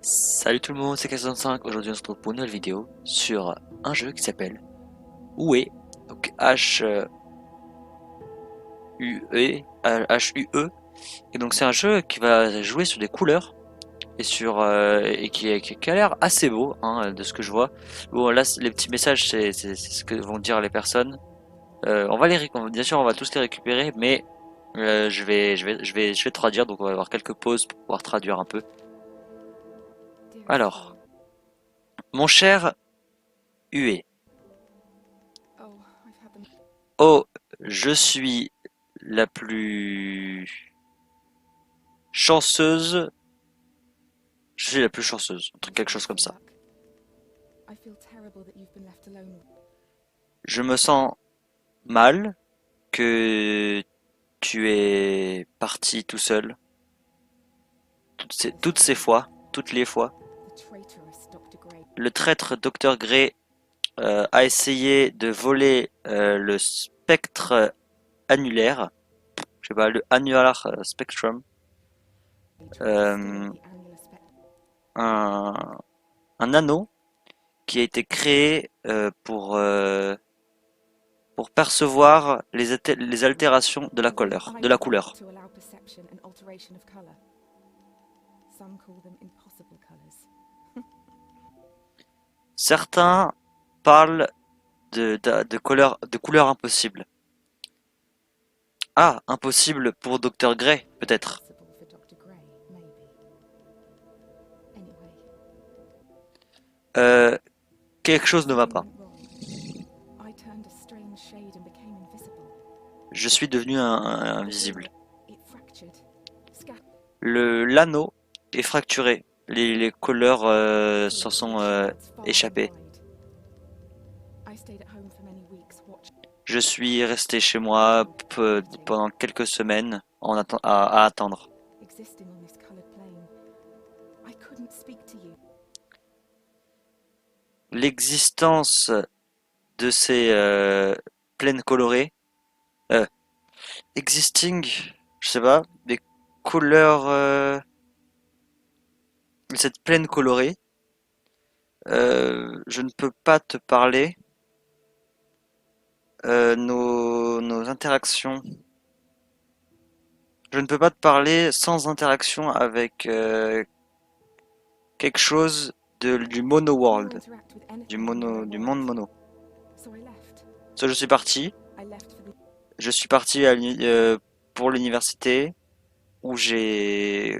Salut tout le monde, c'est K65. Aujourd'hui on se retrouve pour une nouvelle vidéo sur un jeu qui s'appelle Hue, donc H-U-E, et donc c'est un jeu qui va jouer sur des couleurs et qui a l'air assez beau, hein, de ce que je vois. Bon là les petits messages c'est ce que vont dire les personnes. Bien sûr on va tous les récupérer, mais je vais traduire, donc on va avoir quelques pauses pour pouvoir traduire un peu. Alors, mon cher Hue. Oh, je suis la plus chanceuse. Je suis la plus chanceuse, un truc quelque chose comme ça. Je me sens mal que tu es parti tout seul. Toutes les fois. Le traître Dr. Gray a essayé de voler le spectre annulaire. Je sais pas, le annular spectrum. Euh, un, un anneau qui a été créé pour percevoir les altérations de la couleur, Certains parlent de couleurs impossibles. Ah, impossible pour Dr. Gray, peut-être. Euh, Quelque chose ne va pas. Je suis devenu invisible. L'anneau est fracturé. Les couleurs s'en sont échappées. Je suis resté chez moi pendant quelques semaines à attendre. L'existence de ces plaines colorées, euh, existing, je sais pas, des couleurs, cette plaine colorée, je ne peux pas te parler. Nos interactions. Je ne peux pas te parler sans interaction avec quelque chose du mono world, du monde mono. Ça, je suis parti. Je suis parti pour l'université où j'ai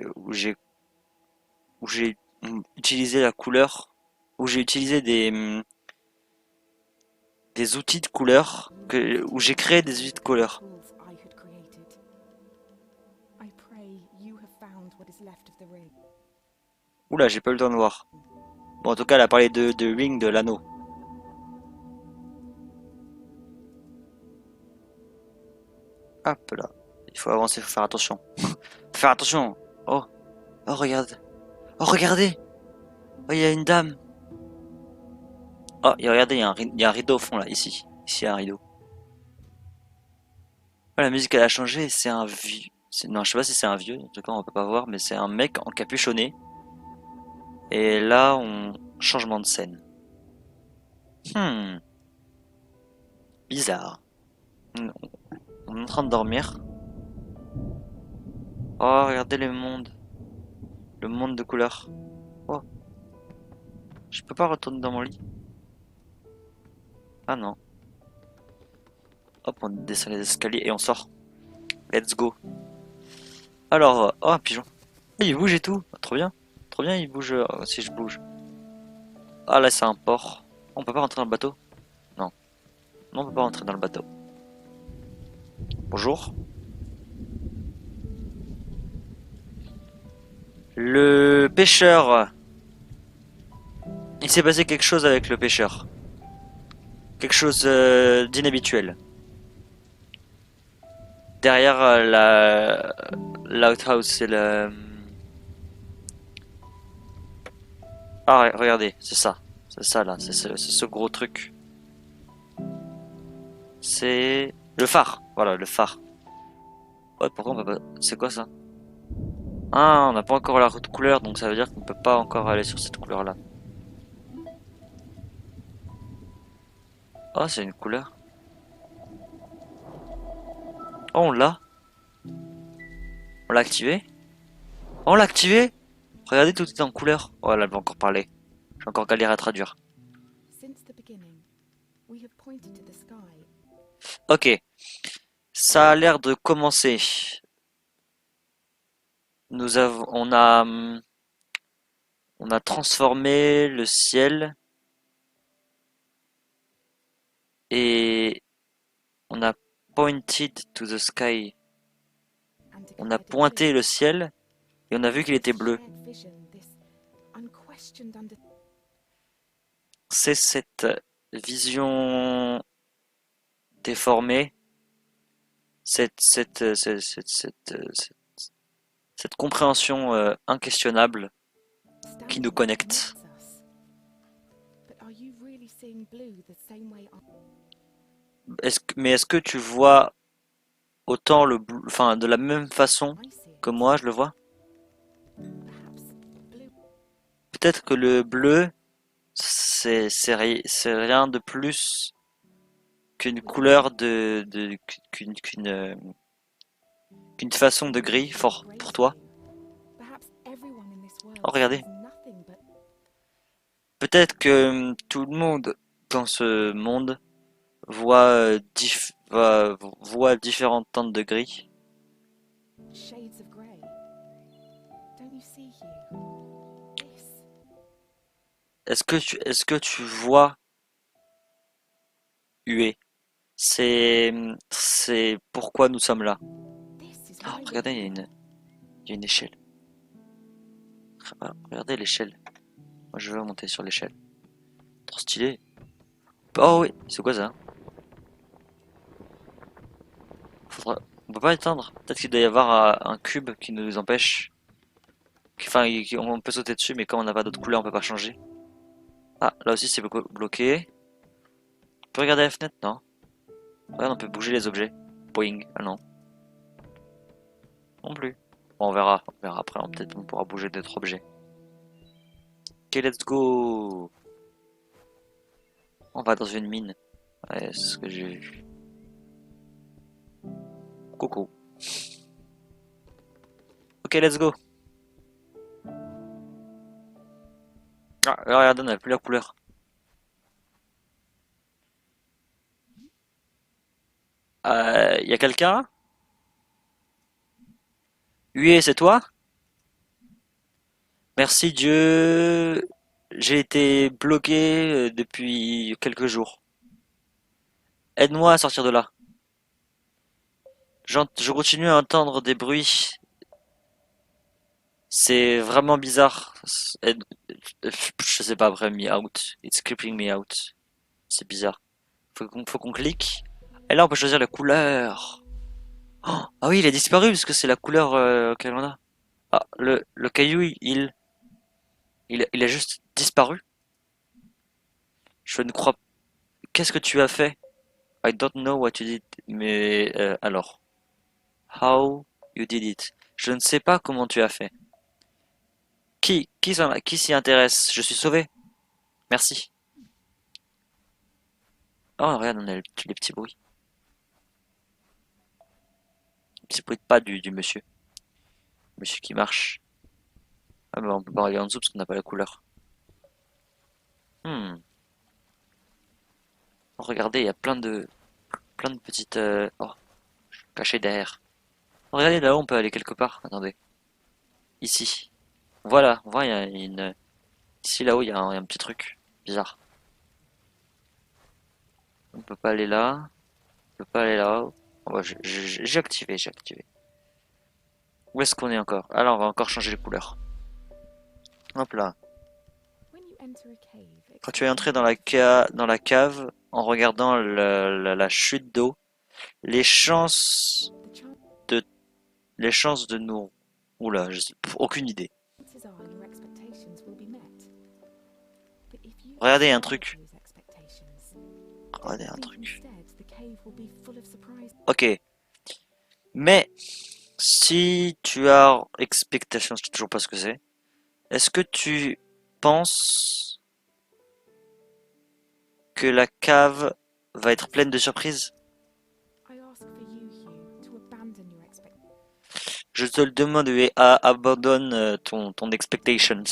utilisé la couleur, où j'ai utilisé des outils de couleur, où j'ai créé des outils de couleur. Oula, j'ai pas eu le temps de voir. Bon, en tout cas, elle a parlé de ring, de l'anneau. Hop là. Il faut avancer, il faut faire attention. Faut faire attention. Oh, oh, regarde. Oh, regardez. Oh, il y a une dame. Oh, et regardez, il y a un rideau au fond là, ici. Ici, il y a un rideau. Oh, la musique, elle a changé. C'est un vieux. Non, je sais pas si c'est un vieux. En tout cas, on peut pas voir, mais c'est un mec encapuchonné. Et là, changement de scène. Hmm, bizarre. On est en train de dormir. Oh, regardez le monde. Le monde de couleurs. Oh, je peux pas retourner dans mon lit. Ah non. Hop, on descend les escaliers et on sort. Let's go. Alors, oh, un pigeon. Ah, il bouge et tout. Ah, trop bien. Trop bien, il bouge si je bouge. Ah, là, c'est un port. On peut pas rentrer dans le bateau? Non. Non, on peut pas rentrer dans le bateau. Bonjour. Le pêcheur. Il s'est passé quelque chose avec le pêcheur. Quelque chose d'inhabituel. Derrière l'outhouse, c'est le... Ah, regardez, c'est ça. C'est ça, là. C'est ce gros truc. C'est le phare. Voilà, le phare. Ouais, pourquoi on peut pas... C'est quoi ça? Ah, on n'a pas encore la couleur, donc ça veut dire qu'on peut pas encore aller sur cette couleur-là. Oh, c'est une couleur. Oh, on l'a. On l'a activé. Oh, on l'a activé. Regardez, tout est en couleur. Oh, là, elle va encore parler. J'ai encore galéré à traduire. Ok, ça a l'air de commencer. On a transformé le ciel et on a pointed to the sky. On a pointé le ciel et on a vu qu'il était bleu. C'est cette vision déformée, cette compréhension inquestionnable qui nous connecte. Mais est-ce que tu vois autant le bleu, enfin de la même façon que moi je le vois? Peut-être que le bleu c'est rien de plus qu'une couleur qu'une façon de gris fort pour toi. Oh regardez, peut-être que tout le monde dans ce monde voit différentes teintes de gris. Est-ce que tu vois Huée? C'est pourquoi nous sommes là. Oh, regardez, il y a une échelle. Ah, regardez l'échelle. Moi, je veux monter sur l'échelle. Trop stylé. Oh oui, c'est quoi ça? On peut pas éteindre. Peut-être qu'il doit y avoir un cube qui nous empêche. Enfin, on peut sauter dessus, mais quand on n'a pas d'autre couleur, on peut pas changer. Ah, là aussi c'est bloqué. On peut regarder la fenêtre, non? Regarde, on peut bouger les objets. Boing. Ah non. Non plus. Bon, on verra. On verra après. Peut-être on pourra bouger d'autres objets. Ok, let's go. On va dans une mine. Ouais, c'est ce que j'ai vu. Coucou. Ok, let's go. Ah, regardez, on n'a plus la couleur. Y a quelqu'un? Oui, c'est toi? Merci Dieu. J'ai été bloqué depuis quelques jours. Aide-moi à sortir de là. Je continue à entendre des bruits. C'est vraiment bizarre. Je sais pas après, me out. It's creeping me out. C'est bizarre. Faut qu'on clique. Et là, on peut choisir la couleur. Oh, ah oui, il a disparu parce que c'est la couleur qu'elle en a. Ah, le caillou, il a juste disparu. Je ne crois. Qu'est-ce que tu as fait? I don't know what you did. Mais alors, how you did it? Je ne sais pas comment tu as fait. Qui s'y intéresse? Je suis sauvé. Merci. Oh, regarde, on a les petits bruits. Les petits bruits de pas du monsieur. Monsieur qui marche. Ah, mais on peut pas aller en dessous parce qu'on n'a pas la couleur. Hmm. Regardez, il y a plein de petites. Oh, cachées derrière. Regardez là-haut, on peut aller quelque part. Attendez. Ici. Voilà, on voit, il y a une. Ici, là-haut, il y a un petit truc bizarre. On peut pas aller là. On peut pas aller là. Oh, bah, j'ai activé, j'ai activé. Où est-ce qu'on est encore? Alors, on va encore changer les couleurs. Hop là. Quand tu es entré dans dans la cave, en regardant la chute d'eau, les chances de, les chances de nous, oula, aucune idée. Regardez un truc. Regardez un truc. Ok. Mais Si tu as expectation, je sais toujours pas ce que c'est. Est-ce que tu penses que la cave va être pleine de surprises? I ask for you, Hugh, to abandon your expectations. Je te le demande et abandonne ton expectations.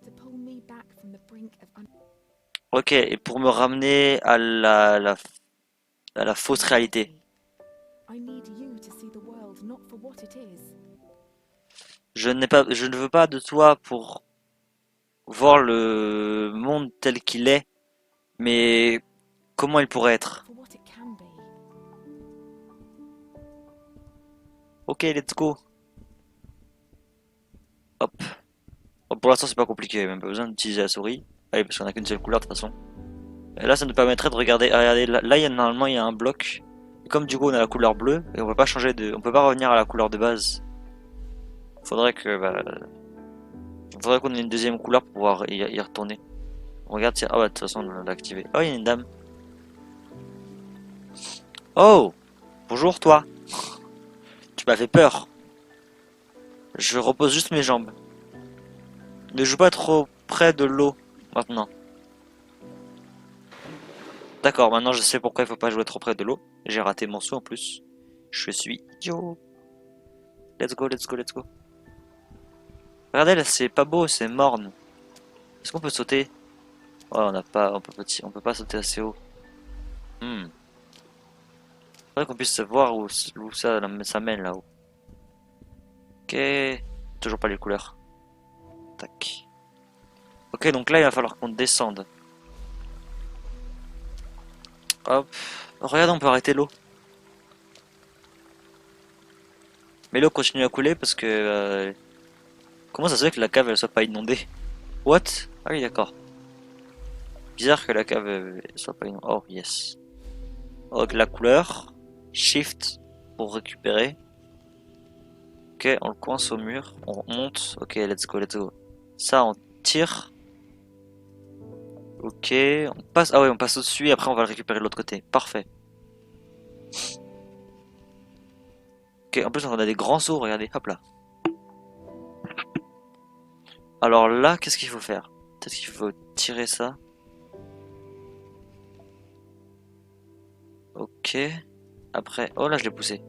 To pull me back from the brink of Ok, et pour me ramener à la fausse réalité. unreality. I need you to see the world not for what it is, Je ne veux pas de toi pour voir le monde tel qu'il est, mais comment il pourrait but être. for what it can be. Ok, let's go. Hop. Bon, pour l'instant, c'est pas compliqué, même pas besoin d'utiliser la souris. Allez, parce qu'on a qu'une seule couleur de toute façon. Et là, ça nous permettrait de regarder. Ah, regardez, là, normalement, il y a un bloc. Et comme du coup, on a la couleur bleue, et on peut pas changer de, on peut pas revenir à la couleur de base. Faudrait que, bah, faudrait qu'on ait une deuxième couleur pour pouvoir y retourner. On regarde, tiens, ah bah, de toute façon, on l'a activé. Oh, il y a une dame. Oh, bonjour, toi. Tu m'as fait peur. Je repose juste mes jambes. Ne joue pas trop près de l'eau, maintenant. D'accord, maintenant je sais pourquoi il faut pas jouer trop près de l'eau. J'ai raté mon saut en plus. Je suis idiot. Let's go, let's go, let's go. Regardez là, c'est pas beau, c'est morne. Est-ce qu'on peut sauter? Ouais, on n'a pas, on peut pas sauter assez haut. Hmm. Faudrait qu'on puisse voir où ça mène là-haut. Ok. Toujours pas les couleurs. Tac. Ok, donc là il va falloir qu'on descende. Hop. Regarde, on peut arrêter l'eau. Mais l'eau continue à couler parce que... comment ça se fait que la cave elle soit pas inondée? What? Ah oui, d'accord. Bizarre que la cave soit pas inondée. Oh, yes. Ok, la couleur. Shift pour récupérer. Ok, on le coince au mur. On monte. Ok, let's go, let's go. Ça, on tire. Ok, on passe. Ah ouais, on passe au-dessus et après on va le récupérer de l'autre côté. Parfait. Ok, en plus on a des grands sauts, regardez. Hop là. Alors là, qu'est-ce qu'il faut faire? Peut-être qu'il faut tirer ça. Ok. Après, oh là, je l'ai poussé.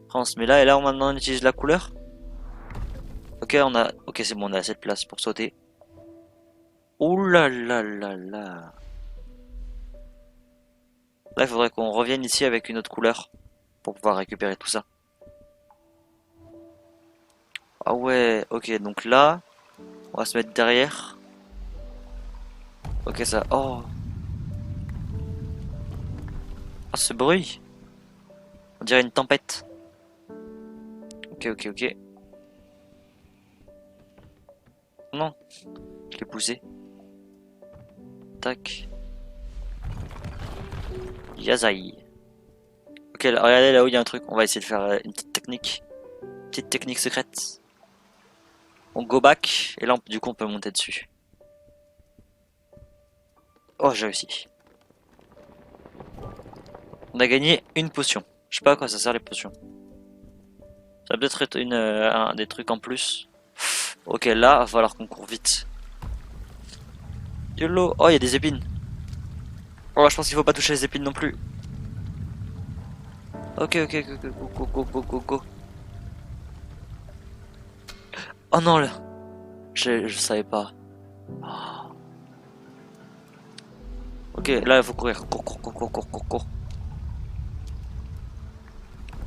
Après, on se met là et là, maintenant on utilise la couleur. Ok, on a. Ok, c'est bon, on a assez de place pour sauter. Ouh là là là là. Là, il faudrait qu'on revienne ici avec une autre couleur pour pouvoir récupérer tout ça. Ah ouais, ok, donc là, on va se mettre derrière. Ok, ça. Oh, oh ce bruit. On dirait une tempête. Ok, ok, ok. Non, je l'ai poussé. Tac. Yazai. Ok, là, regardez là où il y a un truc. On va essayer de faire une petite technique. Petite technique secrète. On go back. Et là, du coup, on peut monter dessus. Oh, j'ai réussi. On a gagné une potion. Je sais pas à quoi ça sert les potions. Ça va peut-être être des trucs en plus. Ok, là, va falloir qu'on court vite. YOLO. Oh, il y a des épines. Oh, je pense qu'il faut pas toucher les épines non plus. Ok, ok, ok, go, go, go, go, go, go. Oh non, là. Je savais pas. Oh. Ok, là, il faut courir. Cours, cours, cours, cours, cours, cours, cours.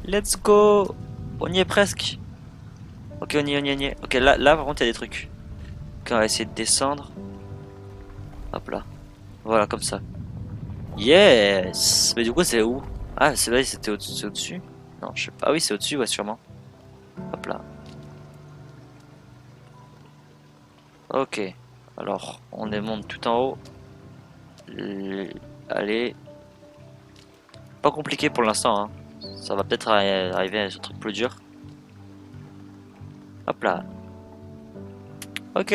Let's go. On y est presque. Ok, on y est. Ok, là, par contre, il y a des trucs. Ok, on va essayer de descendre. Hop là. Voilà, comme ça. Yes! Mais du coup, c'est où? Ah, c'est vrai, c'était au-dessus? Non, je sais pas. Ah oui, c'est au-dessus, ouais, sûrement. Hop là. Ok. Alors, on monte tout en haut. Allez. Pas compliqué pour l'instant, hein. Ça va peut-être arriver sur un truc plus dur. Hop là. Ok.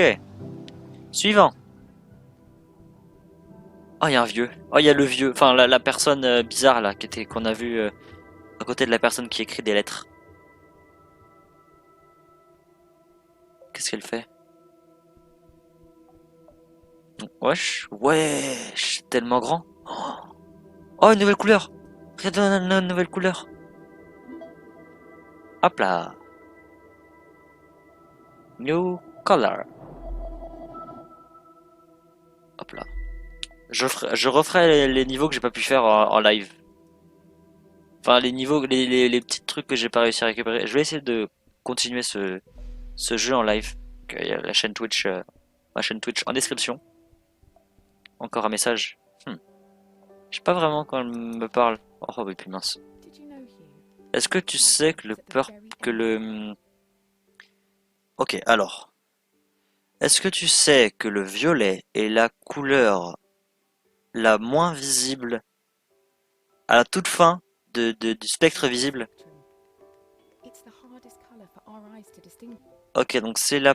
Suivant. Oh, il y a un vieux. Oh, il y a le vieux. Enfin, la personne bizarre, là, qu'on a vu à côté de la personne qui écrit des lettres. Qu'est-ce qu'elle fait? Wesh, wesh, tellement grand. Oh, une nouvelle couleur. Regarde une nouvelle couleur. Hop là. New color. Hop là. Je referai les niveaux que j'ai pas pu faire en live. Enfin, les niveaux, les petits trucs que j'ai pas réussi à récupérer. Je vais essayer de continuer ce jeu en live. Donc, il y a la chaîne Twitch, ma chaîne Twitch en description. Encore un message. Je sais pas vraiment quand elle me parle. Oh, oui, puis mince. Did you know, Hugh? Est-ce que tu sais que le peur, que le... Ok, alors. Est-ce que tu sais que le violet est la couleur la moins visible à la toute fin du spectre visible? It's the hardest color for our eyes to distinguish. Ok, donc c'est la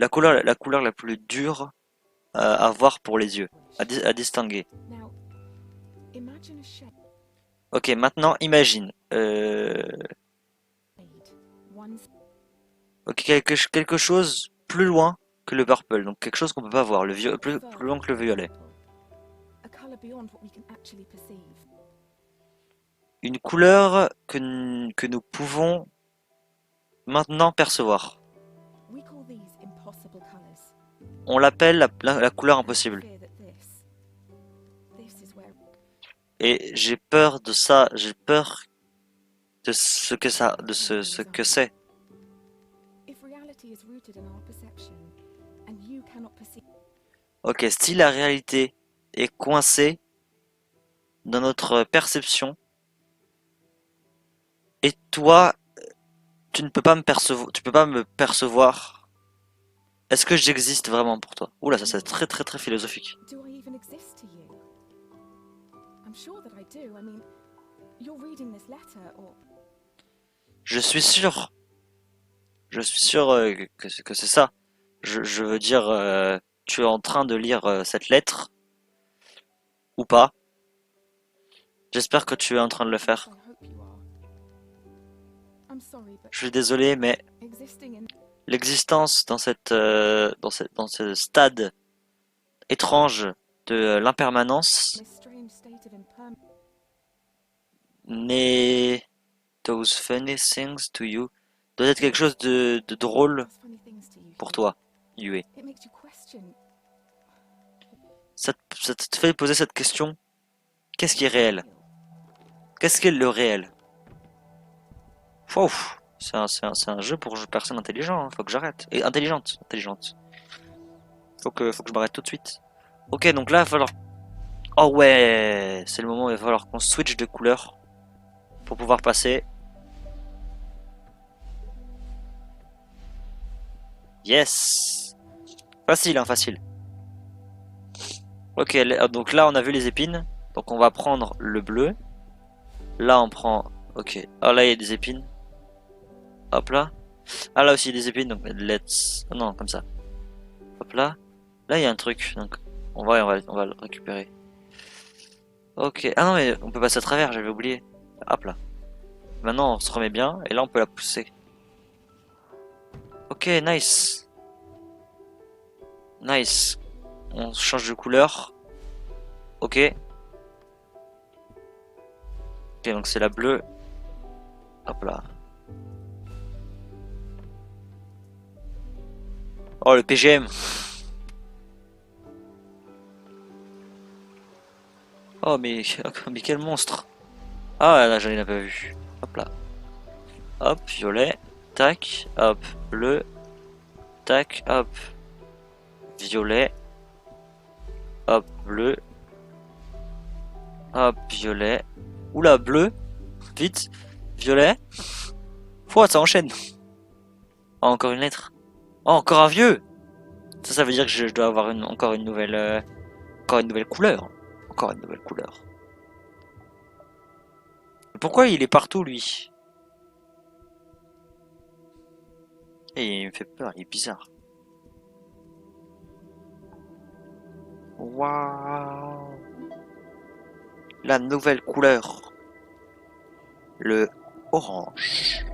couleur la plus dure à voir pour les yeux, à distinguer. Now, imagine a shade. Ok, maintenant imagine. One Ok, quelque chose plus loin que le purple, donc quelque chose qu'on peut pas voir, plus loin que le violet. a color beyond what we can actually perceive. Une couleur que nous pouvons maintenant percevoir. We call these impossible colors. On l'appelle la couleur And I impossible. fear that this is where Et j'ai peur de ça, j'ai peur de ce que ça, de ce que c'est. if reality is rooted in our perception and you cannot perceive. Ok, si la réalité est coincée dans notre perception, et toi, tu ne peux pas me percevoir, tu peux pas me percevoir. Est-ce que j'existe vraiment pour toi? Oula, ça c'est très très très philosophique. Do I even exist to you? I'm sure that I do. I mean, you're reading this letter or Je suis sûr, que c'est ça. Je veux dire, tu es en train de lire cette lettre ou pas? J'espère que tu es en train de le faire. I hope you are. I'm sorry, but Je suis désolé, mais existing in l'existence dans ce stade étrange de l'impermanence this strange state of impermanence n'est those funny things to you doit être quelque chose de drôle does funny things to you. pour Hugh. toi, Yue. It makes you question. Ça te fait poser cette question, qu'est-ce qui est réel? Qu'est-ce qu'est le réel? Ouf, c'est un jeu pour personnes intelligentes, hein. Faut que j'arrête. Et intelligente. Faut que je m'arrête tout de suite. Ok, donc là, il va falloir... Oh ouais, c'est le moment où il va falloir qu'on switch de couleur pour pouvoir passer. Yes! Facile, hein, facile. Ok, donc là, on a vu les épines. Donc on va prendre le bleu. Là, on prend... Ok. Ah, là, il y a des épines. Hop là. Ah, là aussi, il y a des épines. Donc, let's... Oh, non, comme ça. Hop là. Là, il y a un truc. Donc, on va le récupérer. Ok. Ah non, mais on peut passer à travers, j'avais oublié. Hop là. Maintenant, on se remet bien. Et là, on peut la pousser. Ok, nice. Nice. On change de couleur. Ok. Ok, donc c'est la bleue. Hop là. Oh, le PGM. Oh, mais quel monstre. Ah, là, je l'ai pas vu. Hop là. Hop, violet. Tac. Hop, bleu. Tac. Hop. Violet. Hop, bleu. Hop, violet. Oula, bleu. Vite. Violet. Pouah, ça enchaîne. Oh, encore une lettre. Oh, encore un vieux. Ça veut dire que je dois avoir encore une nouvelle couleur. Encore une nouvelle couleur. Pourquoi il est partout, lui? Et il me fait peur, il est bizarre. Waouh! La nouvelle couleur. Le orange.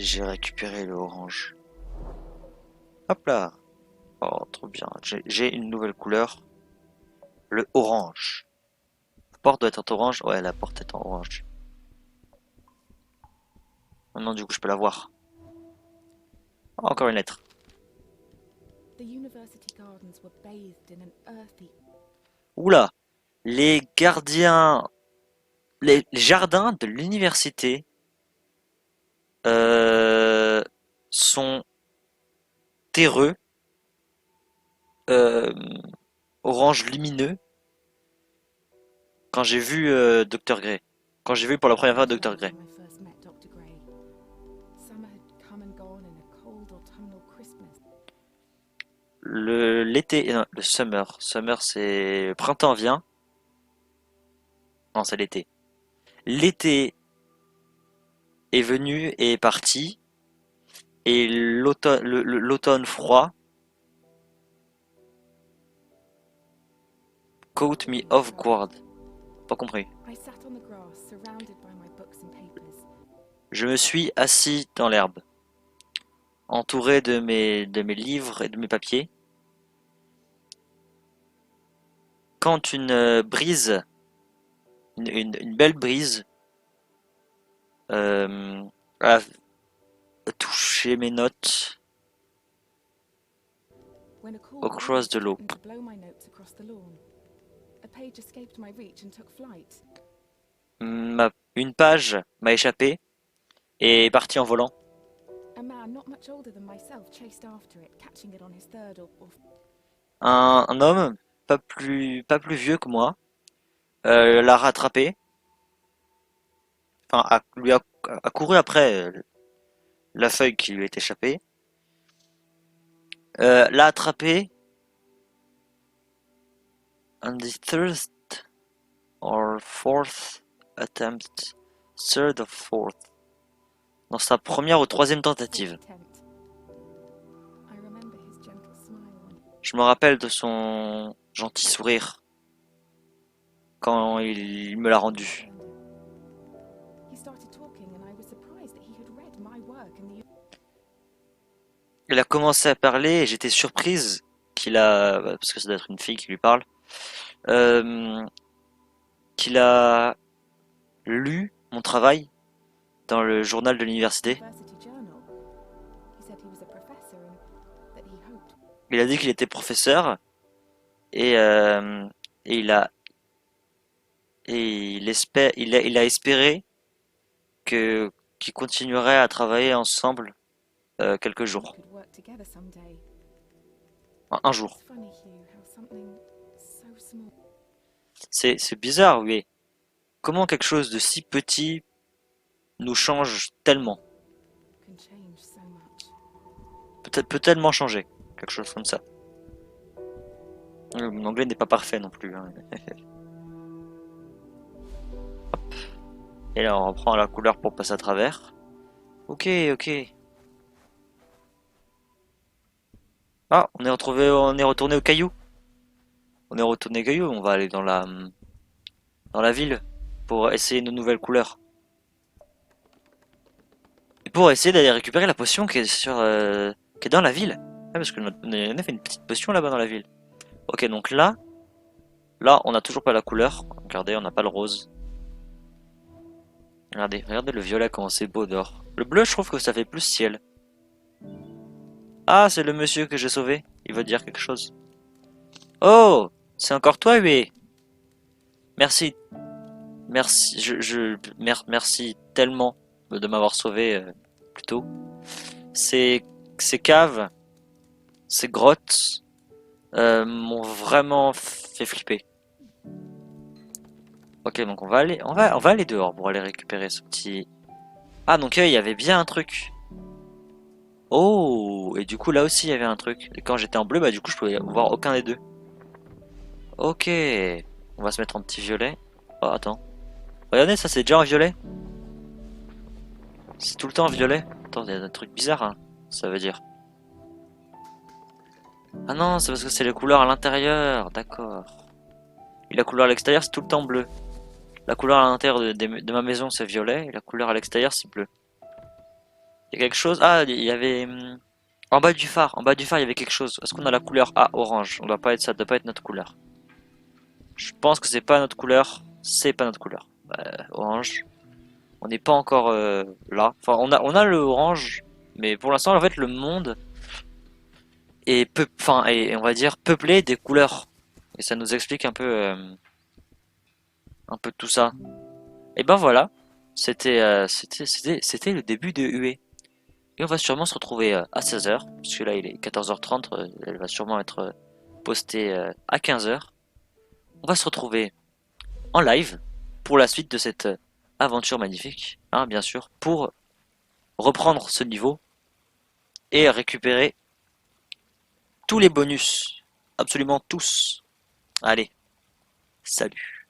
J'ai récupéré le orange. Hop là. Oh, trop bien. J'ai une nouvelle couleur. Le orange. La porte doit être en orange. Ouais, la porte est en orange. Maintenant, du coup, je peux la voir. Oh, encore une lettre. The university gardens were bathed in an earthy. Oula. Les gardiens... les jardins de l'université euh, sont terreux, euh, orange lumineux, quand j'ai vu Dr. Gray. Quand j'ai vu pour la première fois Dr. Gray. When I first met Dr. Gray. Summer had come and gone in a cold autumnal crispness. L'été, non, le summer. Summer, c'est le printemps vient. Non, c'est l'été. L'été est venu et est parti. Et l'automne froid caught me off guard. Pas compris. I sat on the grass, surrounded by my books and papers. Je me suis assis dans l'herbe, entouré de mes livres et de mes papiers. Quand une brise, une belle brise, euh, a touché mes notes When a cool across the breeze lawn. threatened to blow my notes across the lawn. A page escaped my reach and took flight. Une page m'a échappé et est partie en volant. A man not much older than myself chased after it, catching it on his third or Un homme pas plus vieux que moi l'a rattrapé, enfin a couru après la feuille qui lui est échappée, l'a attrapé on the third or fourth attempt, third or fourth, dans sa première ou troisième tentative. attempt. I remember his gentle smile. Je me rappelle de son gentil sourire quand il me l'a rendu. He started talking and I was surprised that he had read my work in the Il a commencé à parler et j'étais surprise parce que ça doit être une fille qui lui parle, euh, qu'il a lu mon travail dans le journal de l'université. university journal. He said he was a professor and that he hoped Il a dit qu'il était professeur et, euh, et il a espéré qu'ils continueraient à travailler ensemble quelques we jours, could work together someday. un jour. It's funny, Hugh, how something so small C'est bizarre, oui. Comment quelque chose de si petit nous change tellement, can change so much. peut tellement changer, quelque chose comme ça. Mon anglais n'est pas parfait non plus, hein. Et là, on reprend la couleur pour passer à travers. Ok, ok. Ah, on est retourné au caillou. On est retourné au caillou. On va aller dans la ville pour essayer nos nouvelles couleurs. Et pour essayer d'aller récupérer la potion qui est qui est dans la ville. Ah, parce qu'on a fait une petite potion là-bas dans la ville. Ok, donc là, on n'a toujours pas la couleur. Regardez, on n'a pas le rose. Regardez le violet comment c'est beau dehors. Le bleu, je trouve que ça fait plus ciel. Ah, c'est le monsieur que j'ai sauvé. Il veut dire quelque chose. Oh, c'est encore toi, oui. Merci, merci, merci tellement de m'avoir sauvé plus tôt. Ces caves, ces grottes m'ont vraiment fait flipper. Ok, donc on va aller dehors pour aller récupérer ce petit. Ah, donc il y avait bien un truc. Oh, et du coup là aussi il y avait un truc. Et quand j'étais en bleu, bah du coup je pouvais voir aucun des deux. Ok, on va se mettre en petit violet. Oh, attends. Regardez, ça c'est déjà en violet. C'est tout le temps en violet. Attends, il y a un truc bizarre, hein, ça veut dire. Ah non, c'est parce que c'est les couleurs à l'intérieur, d'accord. Et la couleur à l'extérieur c'est tout le temps bleu. La couleur à l'intérieur de ma maison c'est violet et la couleur à l'extérieur c'est bleu. Il y a quelque chose. Ah, il y avait en bas du phare. En bas du phare, il y avait quelque chose. Est-ce qu'on a la couleur A orange? On doit pas être ça, doit pas être notre couleur. Je pense que c'est pas notre couleur. C'est pas notre couleur. Orange. On n'est pas encore là. Enfin, on a le orange, mais pour l'instant, en fait, le monde est enfin, et on va dire peuplé des couleurs. Et ça nous explique un peu tout ça. Et ben voilà. C'était le début de UE. Et on va sûrement se retrouver à 16h, parce que là il est 14h30, elle va sûrement être postée à 15h. On va se retrouver en live pour la suite de cette aventure magnifique, hein, bien sûr, pour reprendre ce niveau et récupérer tous les bonus, absolument tous. Allez, salut.